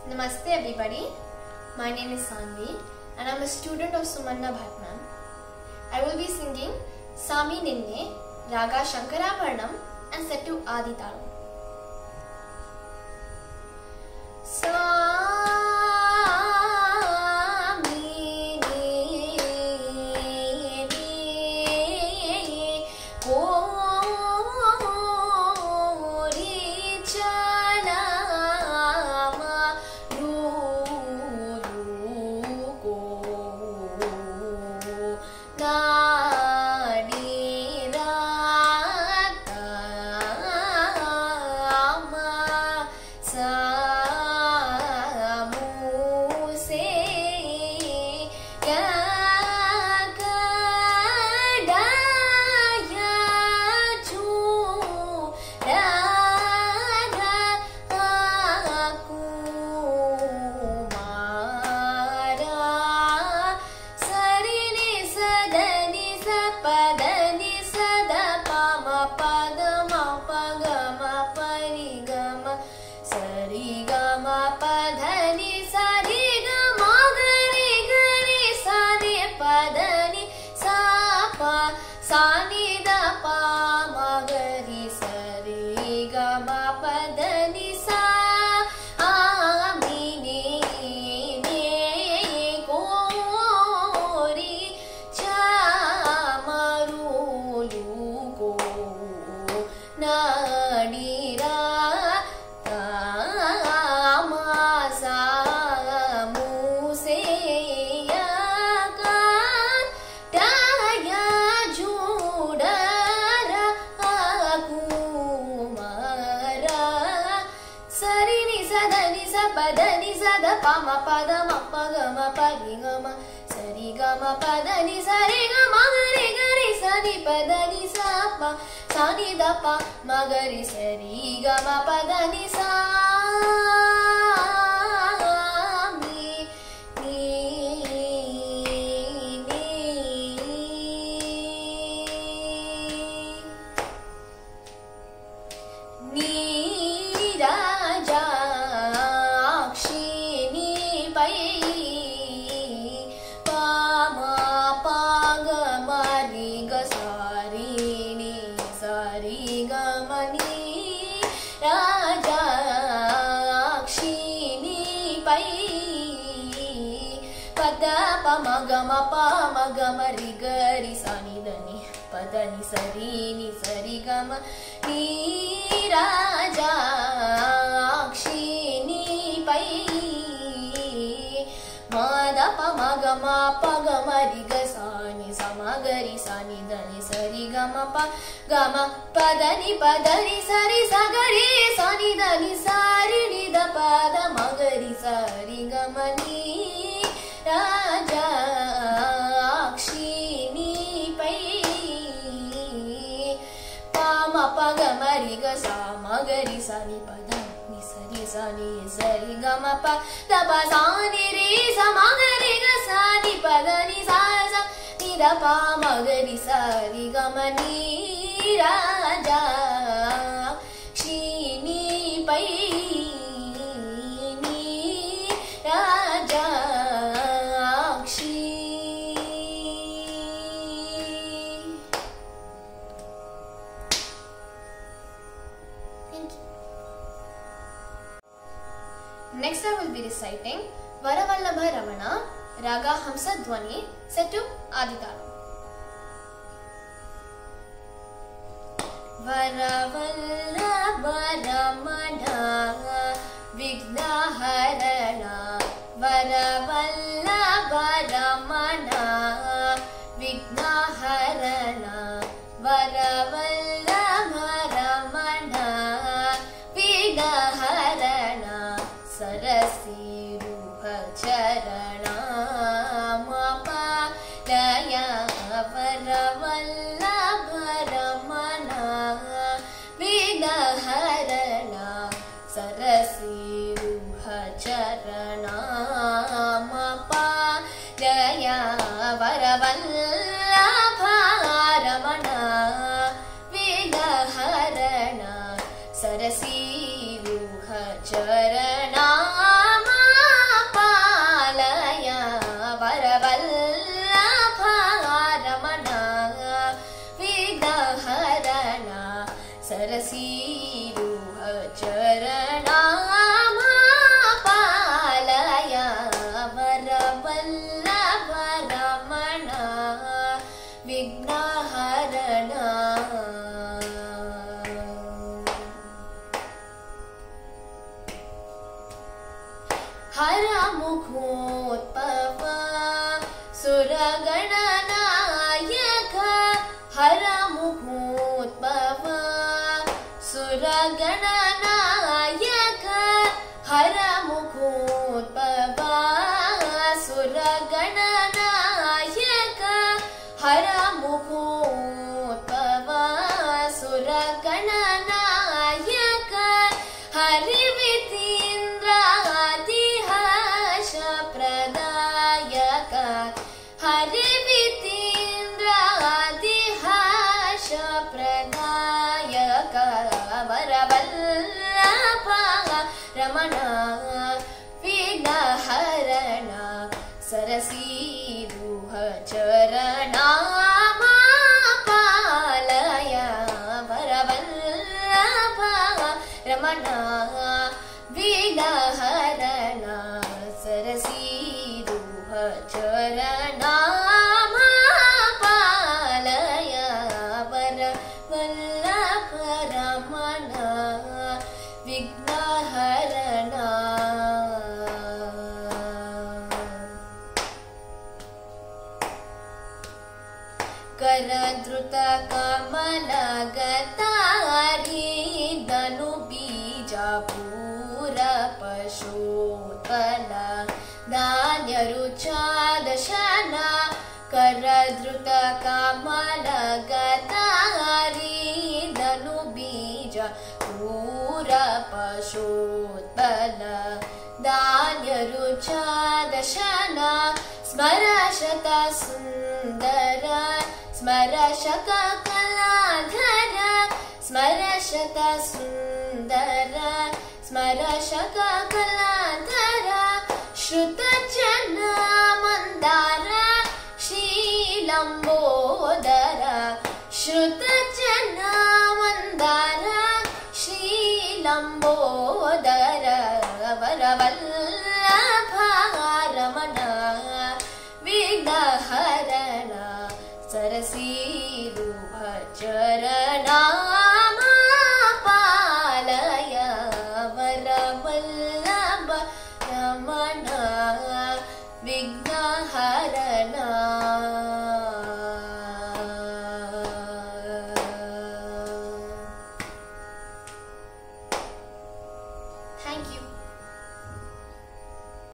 Namaste everybody, my name is Sanvi and I am a student of Sumanna Bhatt ma'am. I will be singing Sami Ninne, Raga Shankarabharanam and set to Adi Talam. Padani sada pama pada mappa gama pari gama sari gama padani sari gama gari gari sani padani sapa sani dapa magari sari gama padani sa Gama pa magama ri gari sani dani padani sari ni sari gama ni raja akshini pai mada pa magama ri ga sani samagari sani dani sari gama padani sari sagari sani dani sari ni da pada magari sari gama ni raja akshini pai pama pagamari ga samagari sani pada ni sari sani sari gama pa da pa sani re samagari ga sani pada ni sa sa ni da pa magari sari gama ni raja akshini pai ni raja. Next I will be reciting Varavallabha Ramana, Raga Hamsa Dhwani, set to Adi Talam. Varavallabha Ramana, Vignaharana, Varavallabha Ramana, Vignaharana, Varavallabha Ramana, Vignaharana. Sarasi ruha charana mapa daya varavallabha ramana vidaharana sarasi ruha हरमुखोत्पव सुरगणनायक हरमुखोत्पव सुरगणनायक हरमुखोत्पव सुरगणनायक हरमुखोत्पव सुरगणनायक हरिवितीन्द्रादिहर्ष प्रदायक हरिवितीन्द्रादिहर्ष प्रदायक वरवल्लभ रमण विघ्नहरण सरसीरुह चरणा पालय वरवल्लभ रमण विघ्नहरण सरसीरुह चरणा पालय वरवल्लभ रमण विघ्नहरण करधृत कमलगतारी धनुबीजपूर पशोत्पल धान्यरुचादशन करधृत कमलगतारी धनुबीजपूर पशोत्पल धान्यरुचादशन स्मरशत सुन्दर स्मरशक कलाधर स्मरशत सुन्दर स्मरशक कलाधर श्रुतजन मन्दार श्रीलम्बोदर श्रुतजन मन्दार श्रीलम्बोदर वरवल्लभ रमण विघ्नहरण सरसीरुह चरणा पालय वरवल्लभ रमण विघ्नहरण